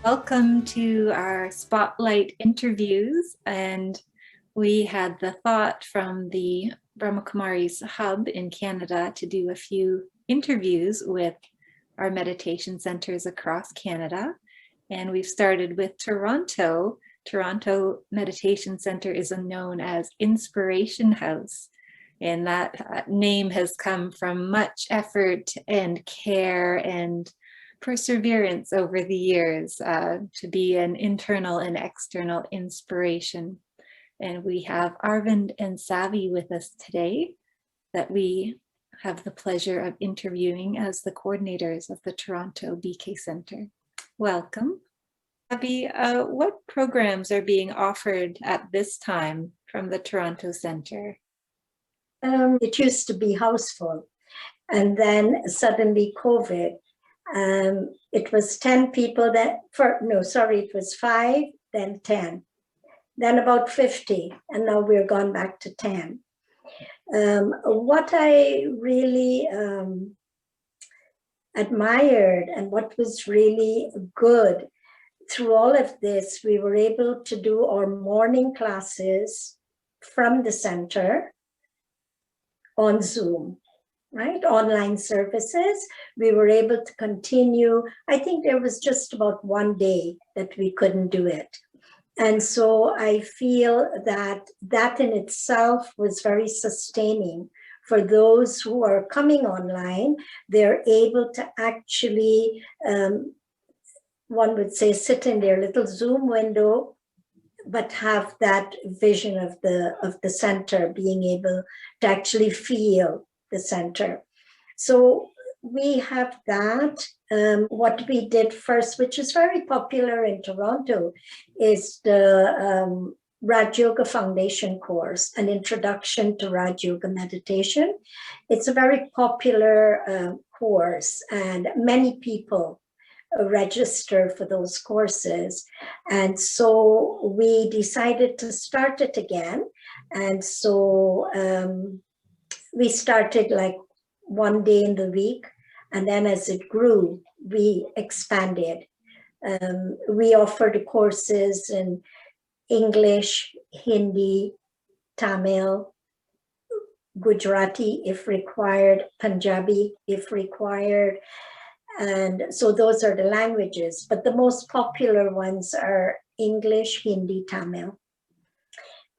Welcome to our spotlight interviews, and we had the thought from the Brahmakumaris Hub in Canada to do a few interviews with our meditation centers across Canada. And we've started with Toronto. Toronto Meditation Center is known as Inspiration House. And that name has come from much effort and care and perseverance over the years to be an internal and external inspiration. And we have Arvind and Savi with us today that we have the pleasure of interviewing as the coordinators of the Toronto BK Center. Welcome. Savi, what programs are being offered at this time from the Toronto Center? It used to be houseful, and then suddenly COVID. It was 10 people it was 5, then 10, then about 50, and now we're gone back to 10. What I really admired and what was really good through all of this, we were able to do our morning classes from the center on Zoom, right? Online services. We were able to continue. I think there was just about one day that we couldn't do it. And so I feel that that in itself was very sustaining for those who are coming online. They're able to actually, one would say, sit in their little Zoom window, but have that vision of the center, being able to actually feel the center. So we have that. What we did first, which is very popular in Toronto, is the Raj Yoga Foundation course, an introduction to Raj Yoga meditation. It's a very popular course, and many people register for those courses. And so we decided to start it again. And so we started like one day in the week. And then as it grew, we expanded. We offered courses in English, Hindi, Tamil, Gujarati if required, Punjabi if required. And so those are the languages, but the most popular ones are English, Hindi, Tamil.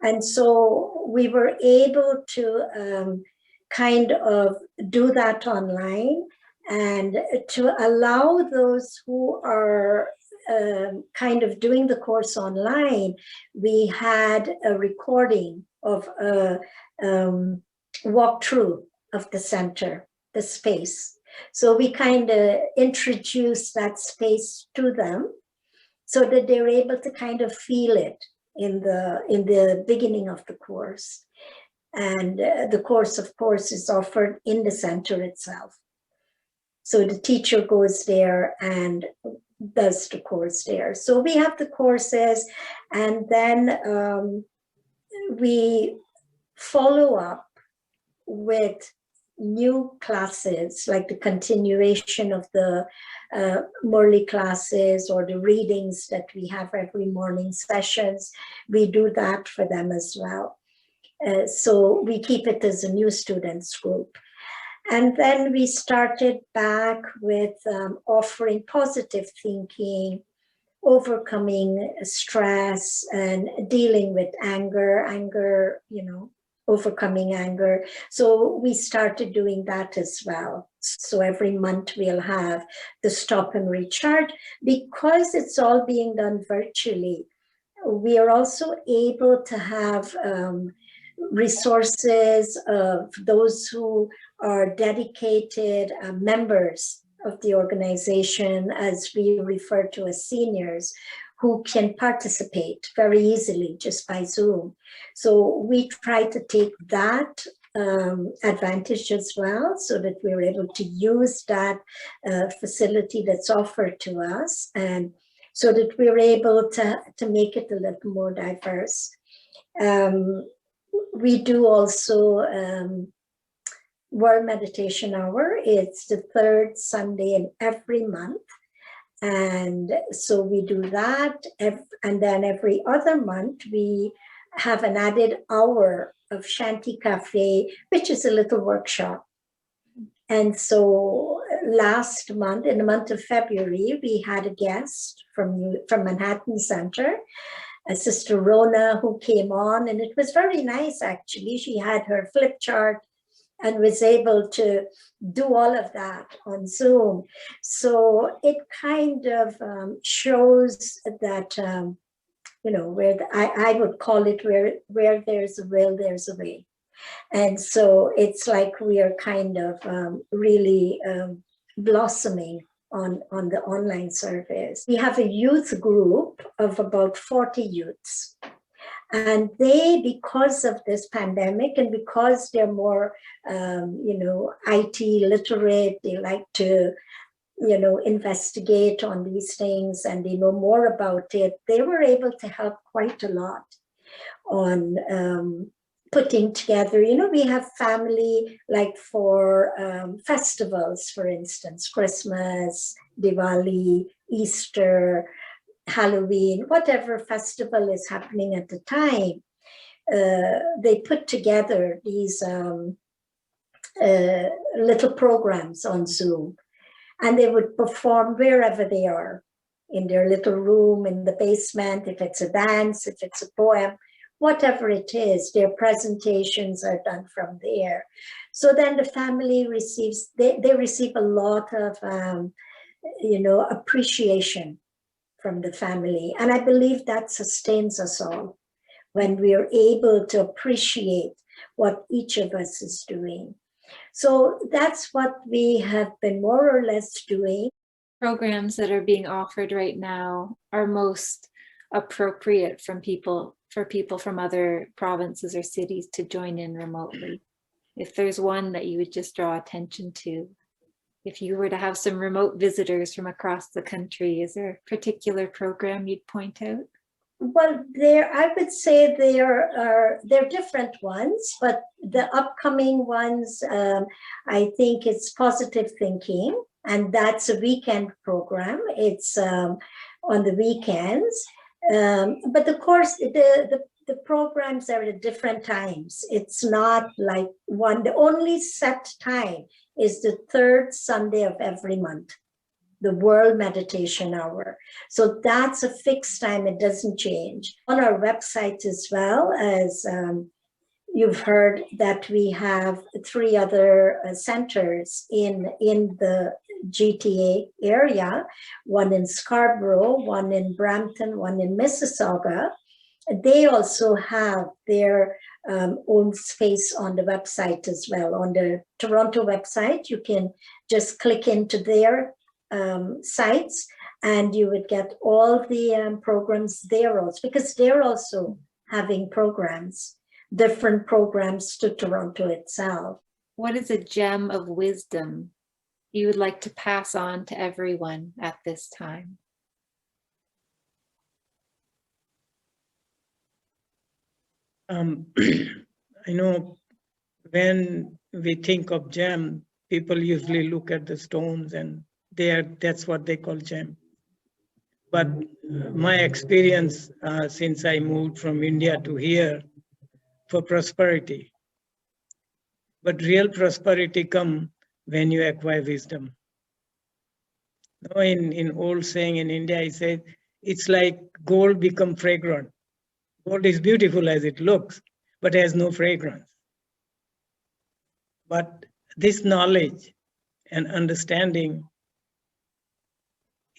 And so we were able to kind of do that online, and to allow those who are kind of doing the course online, we had a recording of a walkthrough of the center, the space. So we kind of introduced that space to them so that they're able to kind of feel it in the beginning of the course. And the course, of course, is offered in the center itself. So the teacher goes there and does the course there. So we have the courses, and then we follow up with new classes, like the continuation of the Murli classes or the readings that we have every morning sessions. We do that for them as well. So we keep it as a new students group. And then we started back with offering positive thinking, overcoming stress, and dealing with anger, overcoming anger. So we started doing that as well. So every month we'll have the stop and recharge. Because it's all being done virtually, we are also able to have resources of those who are dedicated members of the organization, as we refer to as seniors, who can participate very easily just by Zoom. So we try to take that advantage as well, so that we're able to use that facility that's offered to us, and so that we're able to make it a little more diverse. We do also World Meditation Hour. It's the third Sunday in every month. And so we do that. And then every other month, we have an added hour of Shanti Cafe, which is a little workshop. And so last month, in the month of February, we had a guest from Manhattan Center, a Sister Rona, who came on, and it was very nice, actually. She had her flip chart and was able to do all of that on Zoom. So it kind of shows that, you know, where I would call it where there's a will, there's a way. And so it's like we are kind of really blossoming on the online service. We have a youth group of about 40 youths. And they, because of this pandemic and because they're more, you know, IT literate, they like to, you know, investigate on these things and they know more about it, they were able to help quite a lot on putting together, you know, we have family, like for festivals, for instance, Christmas, Diwali, Easter, Halloween, whatever festival is happening at the time, they put together these little programs on Zoom, and they would perform wherever they are, in their little room, in the basement, if it's a dance, if it's a poem, whatever it is, their presentations are done from there. So then the family receives, they receive a lot of, you know, appreciation from the family. And I believe that sustains us all when we are able to appreciate what each of us is doing. So that's what we have been more or less doing. Programs that are being offered right now are most appropriate for people from other provinces or cities to join in remotely. If there's one that you would just draw attention to, if you were to have some remote visitors from across the country, is there a particular program you'd point out? Well, I would say they're different ones, but the upcoming ones, I think it's Positive Thinking, and that's a weekend program. It's on the weekends, but of course the programs are at different times. It's not like one. The only set time is the third Sunday of every month, the World Meditation Hour. So that's a fixed time, it doesn't change. On our website as well, as you've heard, that we have 3 other centers in the GTA area, one in Scarborough, one in Brampton, one in Mississauga. They also have their own space on the website as well. On the Toronto website, you can just click into their sites and you would get all the programs there also, because they're also having programs, different programs to Toronto itself. What is a gem of wisdom you would like to pass on to everyone at this time? I know when we think of gem, people usually look at the stones and that's what they call gem. But my experience since I moved from India to here for prosperity, but real prosperity comes when you acquire wisdom. In old saying in India, I said, it's like gold become fragrant. Gold is beautiful as it looks, but has no fragrance. But this knowledge and understanding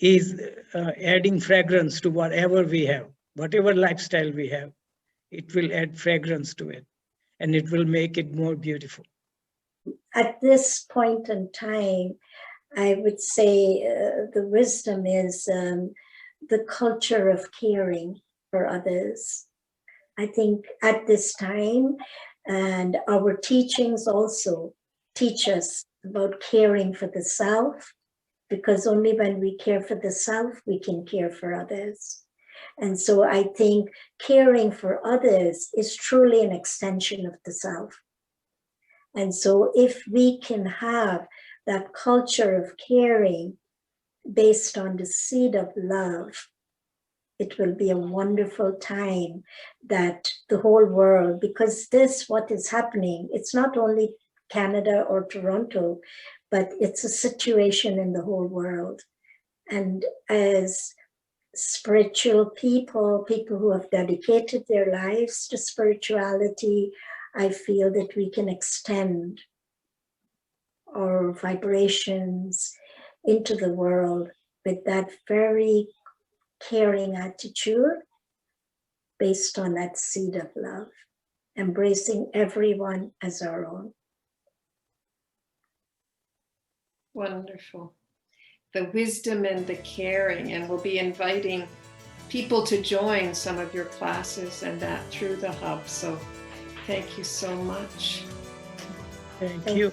is adding fragrance to whatever we have, whatever lifestyle we have. It will add fragrance to it, and it will make it more beautiful. At this point in time, I would say the wisdom is the culture of caring for others. I think at this time, and our teachings also teach us about caring for the self, because only when we care for the self, we can care for others. And so I think caring for others is truly an extension of the self. And so if we can have that culture of caring, based on the seed of love, it will be a wonderful time that the whole world, because this, what is happening, it's not only Canada or Toronto, but it's a situation in the whole world. And as spiritual people, people who have dedicated their lives to spirituality, I feel that we can extend our vibrations into the world with that very caring attitude based on that seed of love, embracing everyone as our own. Wonderful. The wisdom and the caring, and we'll be inviting people to join some of your classes and that through the hub. So thank you so much. Thank you.